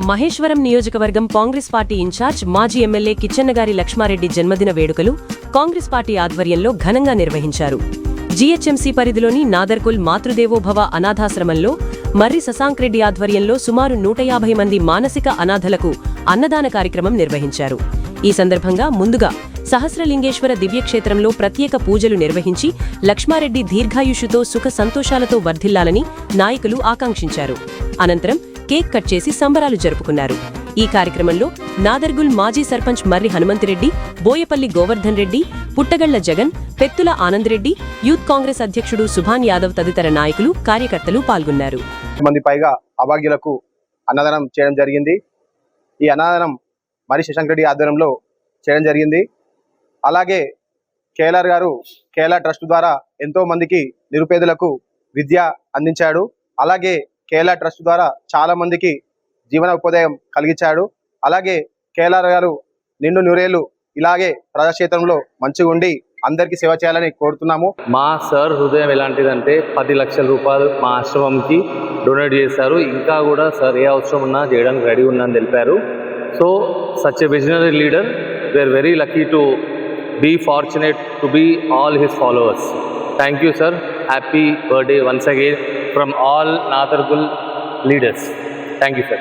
మహేశ్వరం నియోజకవర్గం Congress party incharge మాజీ MLA Kichannagari Lakshma Reddy జన్మదిన వేడుకలు కాంగ్రెస్ పార్టీ ఆధ్వర్యంలో ఘనంగా నిర్వహించారు. జీహెచ్ఎంసీ పరిధిలోని నాదర్కుల్ మాతృదేవోభవ అనాథాశ్రమంలో మర్రి శశాంక్ రెడ్డి ఆధ్వర్యంలో సుమారు 150 మంది మానసిక అనాథలకు అన్నదాన కార్యక్రమం నిర్వహించారు. ఈ సందర్భంగా ముందుగా సహస్రలింగేశ్వర దివ్యక్షేత్రంలో ప్రత్యేక పూజలు నిర్వహించి లక్ష్మారెడ్డి దీర్ఘాయుషుతో సుఖ సంతోషాలతో వర్ధిల్లాలని నాయకులు ఆకాంక్షించారు. అనంతరం కేక్ కట్ చేసి సంబరాలు జరుపుకున్నారు. ఈ కార్యక్రమంలో నాదర్గుల్ మాజీ సర్పంచ్ మర్రి హనుమంతిరెడ్డి, బోయపల్లి గోవర్ధన్ రెడ్డి, పుట్టగళ్ల జగన్, పెత్తుల ఆనందరెడ్డి, యూత్ కాంగ్రెస్ అధ్యక్షుడు సుభాన్ యాదవ్ తదితర నాయకులు, కార్యకర్తలు పాల్గొన్నారు. మంది పైగా అభాగ్యులకు అన్నదానం చేయడం జరిగింది. ఈ అన్నదానం మర్రి శశాంక్ రెడ్డి ఆధ్వర్యంలో చేయడం జరిగింది. అలాగే కేఎల్ఆర్ గారు కేఎల్ఆర్ ట్రస్ట్ ద్వారా ఎంతో మందికి నిరుపేదలకు విద్య అందించాడు. అలాగే కేఎల్ఆర్ ట్రస్ట్ ద్వారా చాలా మందికి జీవన ఉపాధ్యాయం కలిగించాడు. అలాగే కేఎల్ఆర్ గారు నిండు నూరేళ్లు ఇలాగే ప్రజాక్షేత్రంలో మంచిగా ఉండి అందరికీ సేవ చేయాలని కోరుతున్నాము. మా సార్ హృదయం ఎలాంటిదంటే 10 లక్షల రూపాయలు మా ఆశ్రమంకి డొనేట్ చేశారు. ఇంకా కూడా సార్ ఏ అవసరం ఉన్నా చేయడానికి రెడీ ఉందని తెలిపారు. So such a visionary leader, we are very lucky to be fortunate to be all his followers. Thank you sir, happy birthday once again from all Nadargul leaders. Thank you sir.